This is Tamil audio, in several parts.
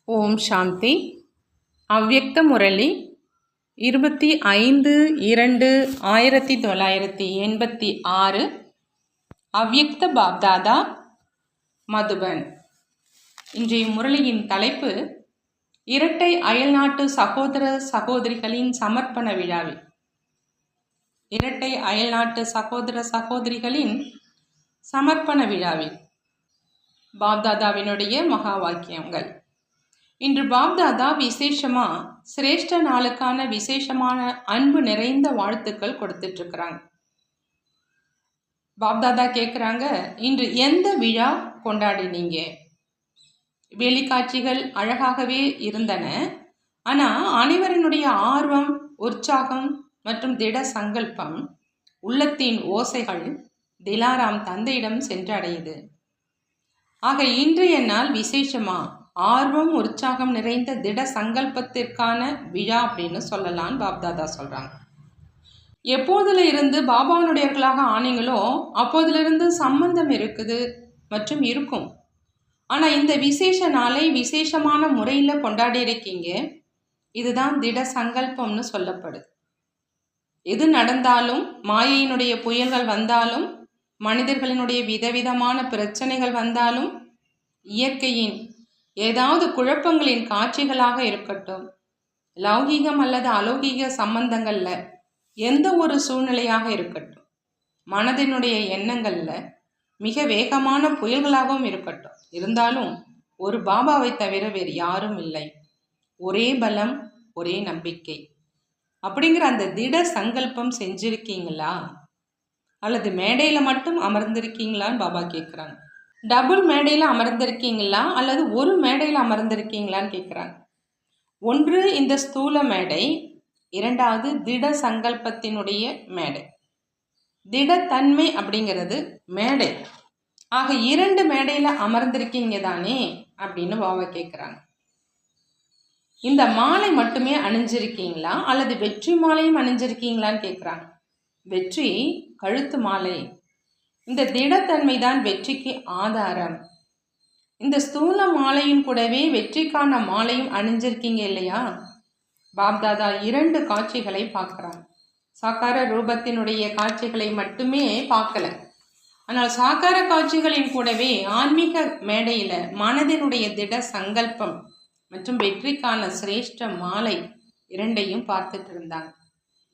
ஓம் சாந்தி. அவ்யக்த முரளி 25/2/1986. அவ்யக்த பாப்தாதா, மதுபன். இன்றைய முரளியின் தலைப்பு இரட்டை அயல்நாட்டு சகோதர சகோதரிகளின் சமர்ப்பண விழாவில். இரட்டை அயல்நாட்டு சகோதர சகோதரிகளின் சமர்ப்பண விழாவில் பாப்தாதாவினுடைய மகா வாக்கியங்கள். இன்று பாப்தாதா விசேஷமா சிரேஷ்ட நாளுக்கான விசேஷமான அன்பு நிறைந்த வாழ்த்துக்கள் கொடுத்துட்டு இருக்கிறாங்க. பாப்தாதா கேட்குறாங்க, இன்று எந்த விழா கொண்டாடினீங்க? வெளிக்காட்சிகள் அழகாகவே இருந்தன. ஆனால் அனைவரினுடைய ஆர்வம், உற்சாகம் மற்றும் திட சங்கல்பம், உள்ளத்தின் ஓசைகள் திலாராம் தந்தையிடம் சென்றடையுது. ஆக இன்றைய நாள் விசேஷமா ஆர்வம், உற்சாகம் நிறைந்த திட சங்கல்பத்திற்கான விழா அப்படின்னு சொல்லலான்னு பாப்தாதா சொல்கிறாங்க. எப்போதுல இருந்து பாபாவுடையவர்களாக ஆனீங்களோ அப்போதிலிருந்து சம்பந்தம் இருக்குது மற்றும் இருக்கும். ஆனால் இந்த விசேஷ நாளை விசேஷமான முறையில் கொண்டாடி இருக்கீங்க. இதுதான் திட சங்கல்பம்னு சொல்லப்படுது. எது நடந்தாலும், மாயையினுடைய புயல்கள் வந்தாலும், மனிதர்களினுடைய விதவிதமான பிரச்சனைகள் வந்தாலும், இயற்கையின் ஏதாவது குழப்பங்களின் காட்சிகளாக இருக்கட்டும், லௌகீகம் அல்லது அலௌகீக சம்பந்தங்களில் எந்த ஒரு சூழ்நிலையாக இருக்கட்டும், மனதினுடைய எண்ணங்களில் மிக வேகமான புயல்களாகவும் இருக்கட்டும், இருந்தாலும் ஒரு பாபாவை தவிர வேறு யாரும் இல்லை. ஒரே பலம், ஒரே நம்பிக்கை அப்படிங்கிற அந்த திட சங்கல்பம் செஞ்சிருக்கீங்களா? அல்லது மேடையில் மட்டும் அமர்ந்திருக்கீங்களான்னு பாபா கேட்குறாங்க. டபுள் மேடையில் அமர்ந்திருக்கீங்களா அல்லது ஒரு மேடையில் அமர்ந்திருக்கீங்களான்னு கேட்குறாங்க. ஒன்று இந்த ஸ்தூல மேடை, இரண்டாவது திட சங்கல்பத்தினுடைய மேடை. திடத்தன்மை அப்படிங்கிறது மேடை. ஆக இரண்டு மேடையில் அமர்ந்திருக்கீங்க தானே அப்படின்னு பாபா கேட்குறாங்க. இந்த மாலை மட்டுமே அணிஞ்சிருக்கீங்களா அல்லது வெற்றி மாலையும் அணிஞ்சிருக்கீங்களான்னு கேட்குறாங்க. வெற்றி கழுத்து மாலை. இந்த திடத்தன்மை தான் வெற்றிக்கு ஆதாரம். இந்த ஸ்தூல மாலையின் கூடவே வெற்றிக்கான மாலையும் அணிஞ்சிருக்கீங்க இல்லையா? பாப்தாதா இரண்டு காட்சிகளை பார்க்குறாங்க. சாக்கார ரூபத்தினுடைய காட்சிகளை மட்டுமே பார்க்கல. ஆனால் சாக்கார காட்சிகளின் கூடவே ஆன்மீக மேடையில் மனதினுடைய திட சங்கல்பம் மற்றும் வெற்றிக்கான சிரேஷ்ட மாலை இரண்டையும் பார்த்துட்டு இருந்தாங்க.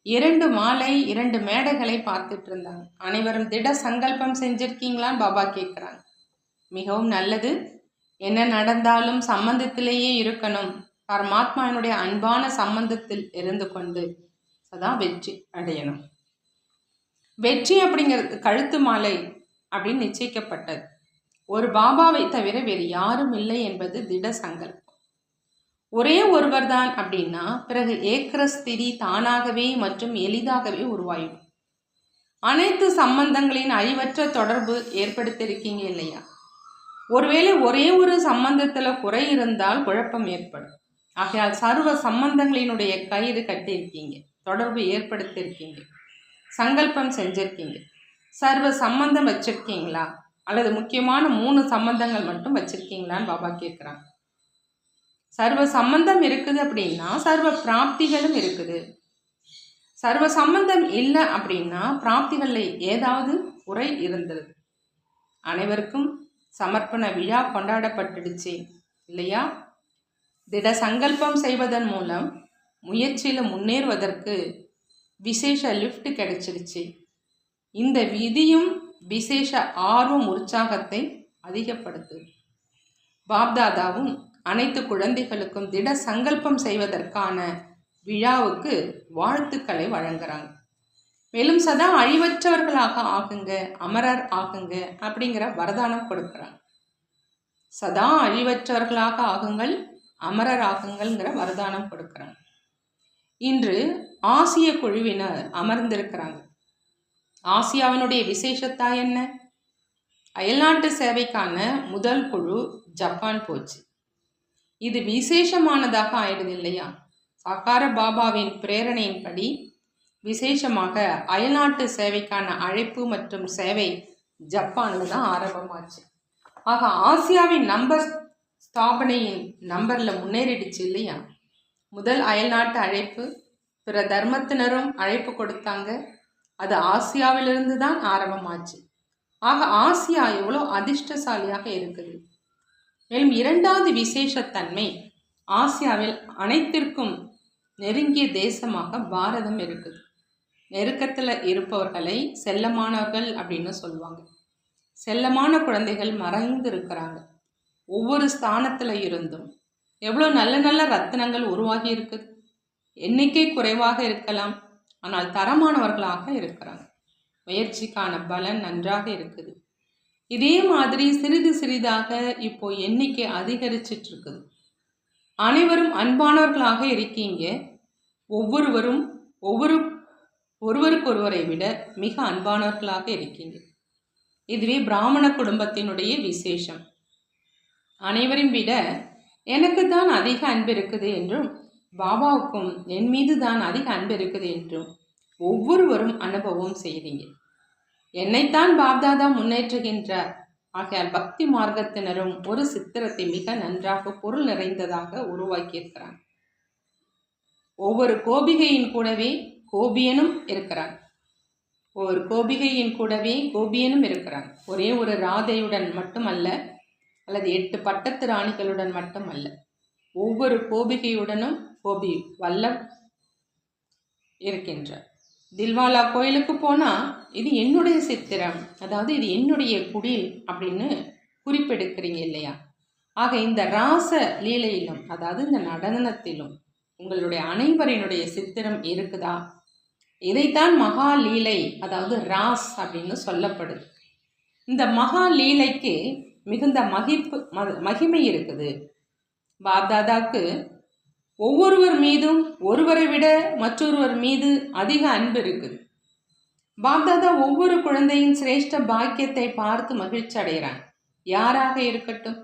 இரண்டு மாலை, இரண்டு மேடைகளை பார்த்துட்டு இருந்தாங்க. அனைவரும் திட சங்கல்பம் செஞ்சிருக்கீங்களான்னு பாபா கேட்குறாங்க. மிகவும் நல்லது. என்ன நடந்தாலும் சம்பந்தத்திலேயே இருக்கணும். பரமாத்மாவினுடைய அன்பான சம்பந்தத்தில் இருந்து கொண்டு சதா வெற்றி அடையணும். வெற்றி அப்படிங்கிறது கழுத்து மாலை அப்படின்னு நிச்சயிக்கப்பட்டது. ஒரு பாபாவை தவிர வேறு யாரும் இல்லை என்பது திட சங்கல்பம். ஒரே ஒருவர் தான் அப்படின்னா பிறகு ஏக்கரஸ்திரி தானாகவே மற்றும் எளிதாகவே உருவாயிடும். அனைத்து சம்பந்தங்களின் அழிவற்ற தொடர்பு ஏற்படுத்தியிருக்கீங்க இல்லையா? ஒருவேளை ஒரே ஒரு சம்பந்தத்தில் குறை இருந்தால் குழப்பம் ஏற்படும். ஆகையால் சர்வ சம்பந்தங்களினுடைய கயிறு கட்டியிருக்கீங்க, தொடர்பு ஏற்படுத்தியிருக்கீங்க, சங்கல்பம் செஞ்சிருக்கீங்க. சர்வ சம்பந்தம் வச்சிருக்கீங்களா அல்லது முக்கியமான 3 சம்பந்தங்கள் மட்டும் வச்சிருக்கீங்களான்னு பாபா கேட்குறாங்க. சர்வ சம்பந்தம் இருக்குது அப்படின்னா சர்வ பிராப்திகளும் இருக்குது. சர்வ சம்பந்தம் இல்லை அப்படின்னா பிராப்திகளில் ஏதாவது குறை இருந்தது. அனைவருக்கும் சமர்ப்பண விழா கொண்டாடப்பட்டுடுச்சு இல்லையா? திட சங்கல்பம் செய்வதன் மூலம் முயற்சியில் முன்னேறுவதற்கு விசேஷ லிஃப்ட் கிடைச்சிருச்சு. இந்த விதியும் விசேஷ ஆர்வம், உற்சாகத்தை அதிகப்படுத்துது. பாப்தாதாவும் அனைத்து குழந்தைகளுக்கும் திட சங்கல்பம் செய்வதற்கான விழாவுக்கு வாழ்த்துக்களை வழங்குறாங்க. மேலும் சதா அழிவற்றவர்களாக ஆகுங்க, அமரர் ஆகுங்க அப்படிங்கிற வரதானம் கொடுக்குறாங்க. சதா அழிவற்றவர்களாக ஆகுங்கள், அமரர் ஆகுங்கள்ங்கிற வரதானம் கொடுக்குறாங்க. இன்று ஆசிய குழுவினர் அமர்ந்திருக்கிறாங்க. ஆசியாவினுடைய விசேஷத்தா என்ன? அயல்நாட்டு சேவைக்கான முதல் குழு ஜப்பான் போச்சு. இது விசேஷமானதாக ஆயிடுது இல்லையா? சாக்கார பாபாவின் பிரேரணையின்படி விசேஷமாக அயல்நாட்டு சேவைக்கான அழைப்பு மற்றும் சேவை ஜப்பானில் தான் ஆரம்பமாச்சு. ஆக ஆசியாவின் நம்பர் ஸ்தாபனையின் நம்பரில் முன்னேறிடுச்சு இல்லையா? முதல் அயல்நாட்டு அழைப்பு, பிற தர்மத்தினரும் அழைப்பு கொடுத்தாங்க. அது ஆசியாவிலிருந்து தான் ஆரம்பமாச்சு. ஆக ஆசியா எவ்வளோ அதிர்ஷ்டசாலியாக இருக்குது. மேலும் இரண்டாவது விசேஷத்தன்மை, ஆசியாவில் அனைத்திற்கும் நெருங்கிய தேசமாக பாரதம் இருக்குது. நெருக்கத்தில் இருப்பவர்களை செல்லமானவர்கள் அப்படின்னு சொல்லுவாங்க. செல்லமான குழந்தைகள் மறைந்து இருக்கிறாங்க. ஒவ்வொரு ஸ்தானத்தில் இருந்தும் எவ்வளோ நல்ல நல்ல ரத்தினங்கள் உருவாகி இருக்குது. எண்ணிக்கை குறைவாக இருக்கலாம், ஆனால் தரமானவர்களாக இருக்கிறாங்க. முயற்சிக்கான பலன் நன்றாக இருக்குது. இதே மாதிரி சிறிது சிறிதாக இப்போ எண்ணிக்கை அதிகரிச்சிட்டு இருக்குது. அனைவரும் அன்பானவர்களாக இருக்கீங்க. ஒவ்வொருவரும் ஒருவருக்கொருவரை விட மிக அன்பானவர்களாக இருக்கீங்க. இதுவே பிராமண குடும்பத்தினுடைய விசேஷம். அனைவரையும் விட எனக்கு தான் அதிக அன்பு இருக்குது என்றும், பாபாவுக்கும் என் மீது தான் அதிக அன்பு இருக்குது என்றும் ஒவ்வொருவரும் அனுபவம் செய்கிறீங்க. என்னைத்தான் பாப்தாதா முன்னேற்றுகின்றார். ஆகையால் பக்தி மார்க்கத்தினரும் ஒரு சித்திரத்தை மிக நன்றாக பொருள் நிறைந்ததாக உருவாக்கியிருக்கிறாங்க. ஒவ்வொரு கோபிகையின் கூடவே கோபியனும் இருக்கிறாங்க. ஒவ்வொரு கோபிகையின் கூடவே கோபியனும் இருக்கிறாங்க. ஒரே ஒரு ராதையுடன் மட்டுமல்ல, அல்லது 8 பட்டத்து ராணிகளுடன் மட்டுமல்ல, ஒவ்வொரு கோபிகையுடனும் கோபி வல்லப் இருக்கின்றார். தில்வாலா கோயிலுக்கு போனால் இது என்னுடைய சித்திரம், அதாவது இது என்னுடைய குடில் அப்படின்னு குறிப்பெடுக்கிறீங்க இல்லையா? ஆக இந்த ராச லீலையிலும், அதாவது இந்த நடனத்திலும் உங்களுடைய அனைவரினுடைய சித்திரம் இருக்குதா? இதைத்தான் மகா லீலை, அதாவது ராஸ் அப்படின்னு சொல்லப்படுது. இந்த மகா லீலைக்கு மிகுந்த மகிமை இருக்குது. பாப்தாதாவுக்கு ஒவ்வொருவர் மீதும் ஒருவரை விட மற்றொருவர் மீது அதிக அன்பு இருக்குது. பாப்தாதா ஒவ்வொரு குழந்தையின் சிரேஷ்ட பாக்கியத்தை பார்த்து மகிழ்ச்சி அடைகிறாங்க. யாராக இருக்கட்டும்,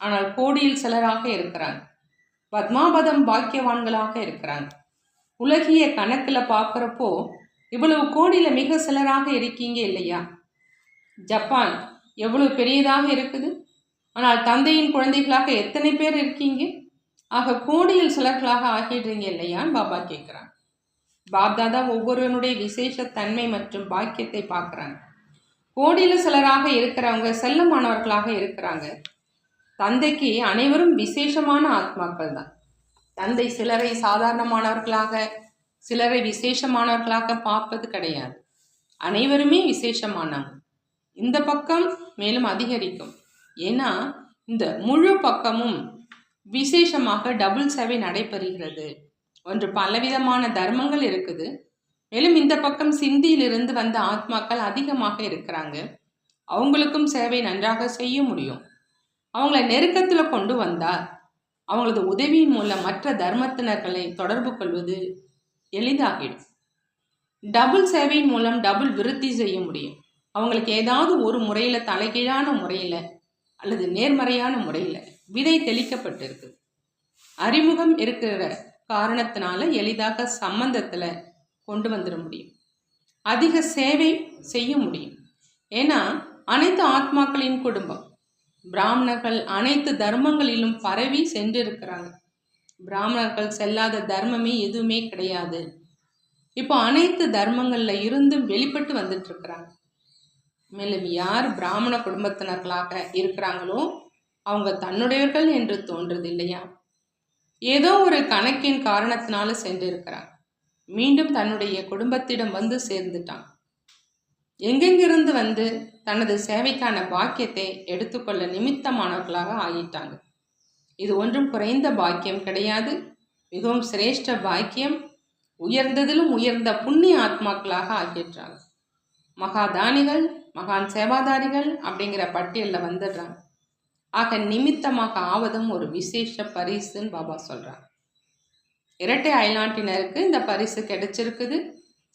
ஆனால் கோடியில் சிலராக இருக்கிறாங்க. பத்மாபதம் பாக்கியவான்களாக இருக்கிறாங்க. உலகிய கணக்கில் பார்க்குறப்போ இவ்வளவு கோடியில் மிக சிலராக இருக்கீங்க இல்லையா? ஜப்பான் எவ்வளவு பெரியதாக இருக்குது, ஆனால் தந்தையின் குழந்தைகளாக எத்தனை பேர் இருக்கீங்க? ஆக கோடியில் சிலர்களாக ஆகிடுறீங்க இல்லையான்னு பாபா கேட்குறாங்க. பாப்தாதா ஒவ்வொருவனுடைய விசேஷ தன்மை மற்றும் பாக்கியத்தை பார்க்குறாங்க. கோடியில் சிலராக இருக்கிறவங்க செல்லமானவர்களாக இருக்கிறாங்க. தந்தைக்கு அனைவரும் விசேஷமான ஆத்மாக்கள் தான். தந்தை சிலரை சாதாரணமானவர்களாக, சிலரை விசேஷமானவர்களாக பார்ப்பது கிடையாது. அனைவருமே விசேஷமானவங்க. இந்த பக்கம் மேலும் அதிகரிக்கும். ஏன்னா இந்த முழு பக்கமும் விசேஷமாக டபுள் சேவை நடைபெறுகிறது. ஒன்று பலவிதமான தர்மங்கள் இருக்குது. மேலும் இந்த பக்கம் சிந்தியிலிருந்து வந்த ஆத்மாக்கள் அதிகமாக இருக்கிறாங்க. அவங்களுக்கும் சேவை நன்றாக செய்ய முடியும். அவங்கள நெருக்கத்தில் கொண்டு வந்தால் அவங்களது உதவியின் மூலம் மற்ற தர்மத்தினர்களை தொடர்பு கொள்வது எளிதாகிடும். டபுள் சேவையின் மூலம் டபுள் விருத்தி செய்ய முடியும். அவங்களுக்கு ஏதாவது ஒரு முறையில், தலைகீழான முறையில் அல்லது நேர்மறையான முறையில் விதை தெளிக்கப்பட்டிருக்கு. அறிமுகம் இருக்கிற காரணத்தினால எளிதாக சம்பந்தத்தில் கொண்டு வந்துட முடியும். அதிக சேவை செய்ய முடியும். ஏன்னா அனைத்து ஆத்மாக்களின் குடும்பம். பிராமணர்கள் அனைத்து தர்மங்களிலும் பரவி சென்றிருக்கிறாங்க. பிராமணர்கள் செல்லாத தர்மமே எதுவுமே கிடையாது. இப்போ அனைத்து தர்மங்களில் இருந்தும் வெளிப்பட்டு வந்துட்டு இருக்கிறாங்க. மேலும் யார் பிராமண குடும்பத்தினர்களாக இருக்கிறாங்களோ அவங்க தன்னுடையவர்கள் என்று தோன்றது இல்லையா? ஏதோ ஒரு கணக்கின் காரணத்தினால சென்று இருக்கிறாங்க. மீண்டும் தன்னுடைய குடும்பத்திடம் வந்து சேர்ந்துட்டான். எங்கெங்கிருந்து வந்து தனது சேவைக்கான பாக்கியத்தை எடுத்துக்கொள்ள நிமித்தமானவர்களாக ஆகிட்டாங்க. இது ஒன்றும் குறைந்த பாக்கியம் கிடையாது. மிகவும் சிரேஷ்ட பாக்கியம். உயர்ந்ததிலும் உயர்ந்த புண்ணிய ஆத்மாக்களாக ஆகிடுறாங்க. மகாதானிகள், மகான் சேவாதாரிகள் அப்படிங்கிற பட்டியலில் வந்துடுறாங்க. ஆக நிமித்தமாக ஆவதும் ஒரு விசேஷ பரிசுன்னு பாபா சொல்கிறாங்க. இரட்டை அயல்நாட்டினருக்கு இந்த பரிசு கிடைச்சிருக்குது.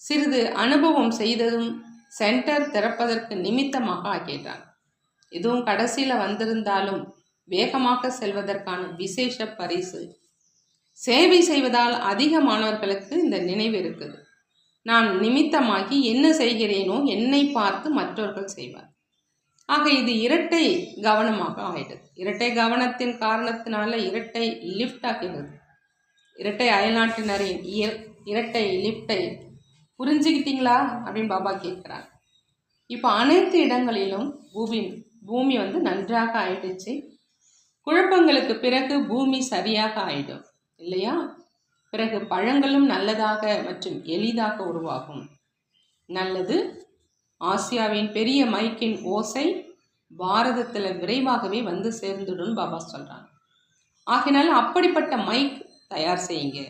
சிறிது அனுபவம் செய்ததும் சென்டர் திறப்பதற்கு நிமித்தமாக ஆகிட்டாங்க. இதுவும் கடைசியில் வந்திருந்தாலும் வேகமாக செல்வதற்கான விசேஷ பரிசு. சேவை செய்வதால் அதிக மாணவர்களுக்கு இந்த நினைவு இருக்குது. நான் நிமித்தமாகி என்ன செய்கிறேனோ என்னை பார்த்து மற்றவர்கள் செய்வார். ஆக இது இரட்டை கவனமாக ஆயிடுது. இரட்டை கவனத்தின் காரணத்தினால இரட்டை லிஃப்ட் ஆகிறது. இரட்டை அயல்நாட்டினரின் இரட்டை லிஃப்டை புரிஞ்சுக்கிட்டீங்களா அப்படின்னு பாபா கேட்குறாங்க. இப்போ அனைத்து இடங்களிலும் பூமி நன்றாக ஆயிடுச்சு. குழப்பங்களுக்கு பிறகு பூமி சரியாக ஆயிடும் இல்லையா? பிறகு பழங்களும் நல்லதாக மற்றும் எளிதாக உருவாகும். நல்லது. ஆசியாவின் பெரிய மைக்கின் ஓசை பாரதத்தில் விரைவாகவே வந்து சேர்ந்துடும் பாபா சொல்கிறாங்க. ஆகினால அப்படிப்பட்ட மைக் தயார் செய்யுங்க.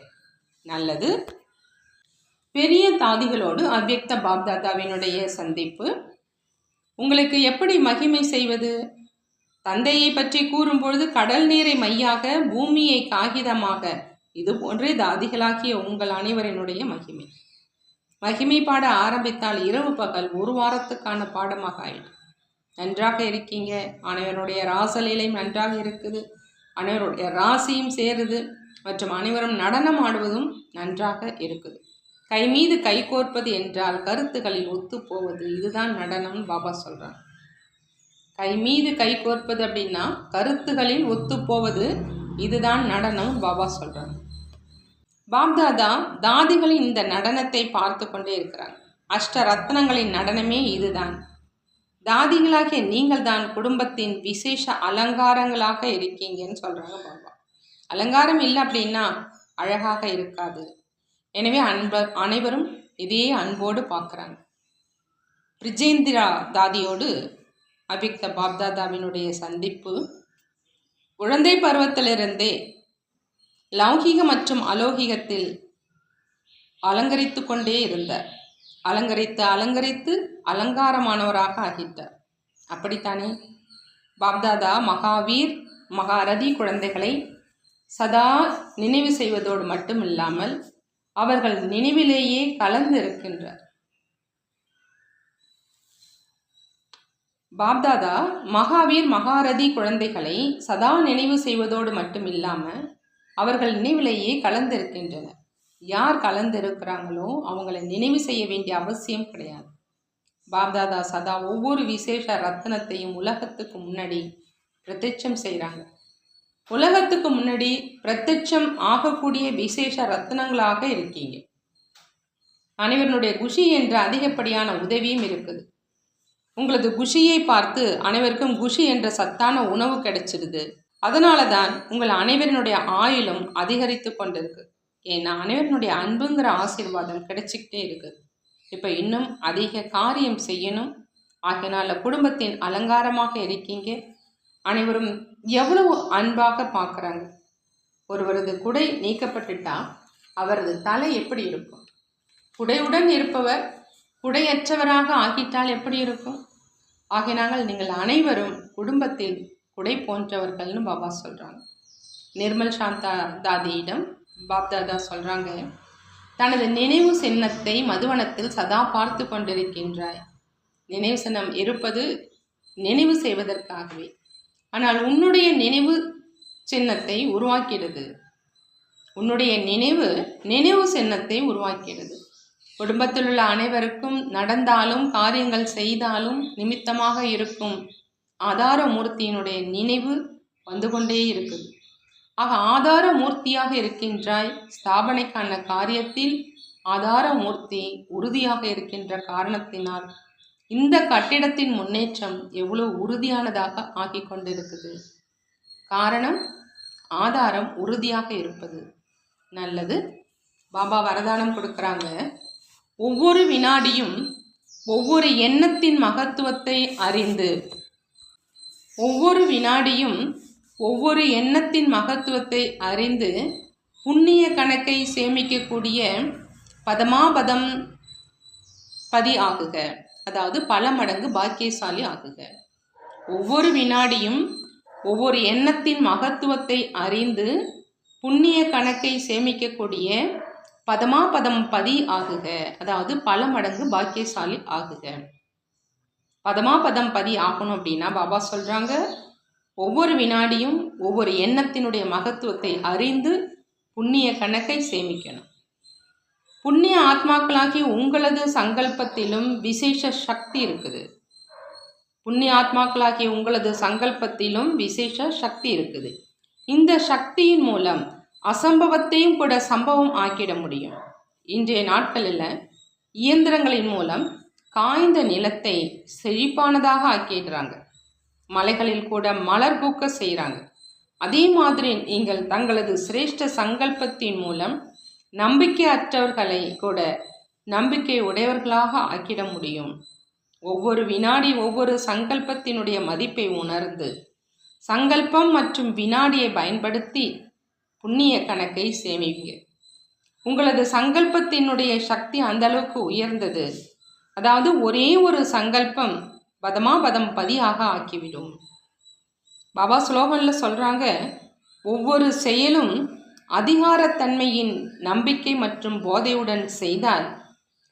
நல்லது. பெரிய தாதிகளோடு அவ்யக்த பாப்தாதாவினுடைய சந்திப்பு. உங்களுக்கு எப்படி மகிமை செய்வது? தந்தையை பற்றி கூறும்பொழுது கடல் நீரை மையாக, பூமியை காகிதமாக, இது போன்றே தாதிகளாகிய உங்கள் அனைவரினுடைய மகிமை பாட ஆரம்பித்தால் இரவு பகல் ஒரு வாரத்துக்கான பாடமாக ஆயிடும். நன்றாக இருக்கீங்க. அனைவருடைய ராசலீலையும் நன்றாக இருக்குது. அனைவருடைய ராசியும் சேருது மற்றும் அனைவரும் நடனம் ஆடுவதும் நன்றாக இருக்குது. கை மீது கை கோர்ப்பது என்றால் கருத்துக்களில் ஒத்து போவது, இதுதான் நடனம் பாபா சொல்கிறாங்க. கை மீது கை கோர்ப்பது அப்படின்னா கருத்துகளில் ஒத்து போவது, இதுதான் நடனம் பாபா சொல்கிறாங்க. பாப்தாதா தாதிகளின் இந்த நடனத்தை பார்த்து கொண்டே இருக்கிறாங்க. அஷ்ட ரத்னங்களின் நடனமே இதுதான். தாதிகளாகிய நீங்கள் தான் குடும்பத்தின் விசேஷ அலங்காரங்களாக இருக்கீங்கன்னு சொல்கிறாங்க பாபா. அலங்காரம் இல்லை அப்படின்னா அழகாக இருக்காது. எனவே அனைவரும் இதே அன்போடு பார்க்குறாங்க. பிரிஜேந்திரா தாதியோடு அவ்யக்த பாப்தாதாவினுடைய சந்திப்பு. குழந்தை பருவத்திலிருந்தே லௌகிக மற்றும் அலௌகிகத்தில் அலங்கரித்து கொண்டே இருந்தார். அலங்கரித்து அலங்காரமானவராக ஆகிட்டார். அப்படித்தானே? பாப்தாதா மகாவீர் மகாரதி குழந்தைகளை சதா நினைவு செய்வதோடு மட்டும் இல்லாமல் அவர்கள் நினைவிலேயே கலந்து இருக்கின்றார். பாப்தாதா மகாவீர் மகாரதி குழந்தைகளை சதா நினைவு செய்வதோடு மட்டும் இல்லாமல் அவர்கள் நினைவிலேயே கலந்திருக்கின்றனர். யார் கலந்திருக்கிறாங்களோ அவங்களை நினைவு செய்ய வேண்டிய அவசியம் கிடையாது. பாப்தாதா சதா ஒவ்வொரு விசேஷ ரத்னத்தையும் உலகத்துக்கு முன்னாடி பிரத்யட்சம் செய்கிறாங்க. உலகத்துக்கு முன்னாடி பிரத்யட்சம் ஆகக்கூடிய விசேஷ ரத்னங்களாக இருக்கீங்க. அனைவருடைய குஷி என்ற அதிகப்படியான உதவியும் இருக்குது. உங்களது குஷியை பார்த்து அனைவருக்கும் குஷி என்ற சத்தான உணவு கிடைச்சிடுது. அதனால தான் உங்கள் அனைவரினுடைய ஆயுளும் அதிகரித்து கொண்டிருக்கு. ஏன்னா அனைவருடைய அன்புங்கிற ஆசீர்வாதம் கிடைச்சிக்கிட்டே இருக்குது. இப்போ இன்னும் அதிக காரியம் செய்யணும். ஆகையினால குடும்பத்தின் அலங்காரமாக இருக்கீங்க. அனைவரும் எவ்வளவு அன்பாக பார்க்குறாங்க. ஒருவரது குடை நீக்கப்பட்டுட்டா அவரது தலை எப்படி இருக்கும்? குடையுடன் இருப்பவர் குடையற்றவராக ஆகிட்டால் எப்படி இருக்கும்? ஆகினாங்கள் நீங்கள் அனைவரும் குடும்பத்தில் குடை போன்றவர்கள்னு பாபா சொல்கிறாங்க. நிர்மல் சாந்தா தாதியிடம் பாப்தாதா சொல்கிறாங்க, தனது நினைவு சின்னத்தை மதுவனத்தில் சதா பார்த்து கொண்டிருக்கின்றாய். நினைவு சின்னம் இருப்பது நினைவு செய்வதற்காகவே. ஆனால் உன்னுடைய நினைவு சின்னத்தை உருவாக்கிறது. உன்னுடைய நினைவு சின்னத்தை உருவாக்கிறது. குடும்பத்தில் உள்ள அனைவருக்கும் நடந்தாலும் காரியங்கள் செய்தாலும் நிமித்தமாக இருக்கும் ஆதார மூர்த்தியினுடைய நினைவு வந்து கொண்டே இருக்குது. ஆக ஆதார மூர்த்தியாக இருக்கின்றாய். ஸ்தாபனைக்கான காரியத்தில் ஆதார மூர்த்தி உறுதியாக இருக்கின்ற காரணத்தினால் இந்த கட்டிடத்தின் முன்னேற்றம் எவ்வளவு உறுதியானதாக ஆகி கொண்டிருக்குது. காரணம் ஆதாரம் உறுதியாக இருப்பது. நல்லது. பாபா வரதானம் கொடுக்குறாங்க. ஒவ்வொரு வினாடியும் ஒவ்வொரு எண்ணத்தின் மகத்துவத்தை அறிந்து புண்ணிய கணக்கை சேமிக்கக்கூடிய பதமாபதம் பதி ஆகுக. அதாவது பல மடங்கு பாக்கியசாலி ஆகுக. ஒவ்வொரு வினாடியும் ஒவ்வொரு எண்ணத்தின் மகத்துவத்தை அறிந்து புண்ணிய கணக்கை சேமிக்கக்கூடிய பதமாபதம் பதி ஆகுக. அதாவது பல மடங்கு பாக்கியசாலி ஆகுக. பதமாபதம் பதி ஆகணும் அப்படின்னா பாபா சொல்கிறாங்க, ஒவ்வொரு வினாடியும் ஒவ்வொரு எண்ணத்தினுடைய மகத்துவத்தை அறிந்து புண்ணிய கணக்கை சேமிக்கணும். புண்ணிய ஆத்மாக்களாகி உங்களது சங்கல்பத்திலும் விசேஷ சக்தி இருக்குது. புண்ணிய ஆத்மாக்களாகிய உங்களது சங்கல்பத்திலும் விசேஷ சக்தி இருக்குது. இந்த சக்தியின் மூலம் அசம்பவத்தையும் கூட சம்பவம் ஆக்கிட முடியும். இன்றைய நாட்களில் இயந்திரங்களின் மூலம் காய்ந்த நிலத்தை செழிப்பானதாக ஆக்கிடுறாங்க. மலைகளில் கூட மலர் பூக்க செய்கிறாங்க. அதே மாதிரி நீங்கள் தங்களது சிரேஷ்ட சங்கல்பத்தின் மூலம் நம்பிக்கை அற்றவர்களை கூட நம்பிக்கை உடையவர்களாக ஆக்கிட முடியும். ஒவ்வொரு வினாடி ஒவ்வொரு சங்கல்பத்தினுடைய மதிப்பை உணர்ந்து சங்கல்பம் மற்றும் வினாடியை பயன்படுத்தி புண்ணிய கணக்கை சேமிங்க. உங்களது சங்கல்பத்தினுடைய சக்தி அந்த அளவுக்கு உயர்ந்தது. அதாவது ஒரே ஒரு சங்கல்பம் பதம் பதியாக ஆக்கிவிடும். பாபா ஸ்லோகனில் சொல்கிறாங்க, ஒவ்வொரு செயலும் அதிகாரத்தன்மையின் நம்பிக்கை மற்றும் போதையுடன் செய்தால்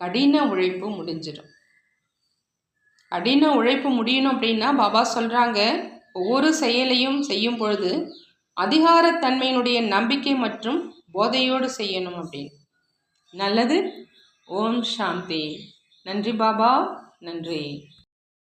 கடின உழைப்பு முடிஞ்சிடும். கடின உழைப்பு முடியணும் அப்படின்னா பாபா சொல்கிறாங்க, ஒவ்வொரு செயலையும் செய்யும் பொழுது அதிகாரத்தன்மையினுடைய நம்பிக்கை மற்றும் போதையோடு செய்யணும் அப்படின்னு. நல்லது. ஓம் சாந்தி. நன்றி பாபா, நன்றி.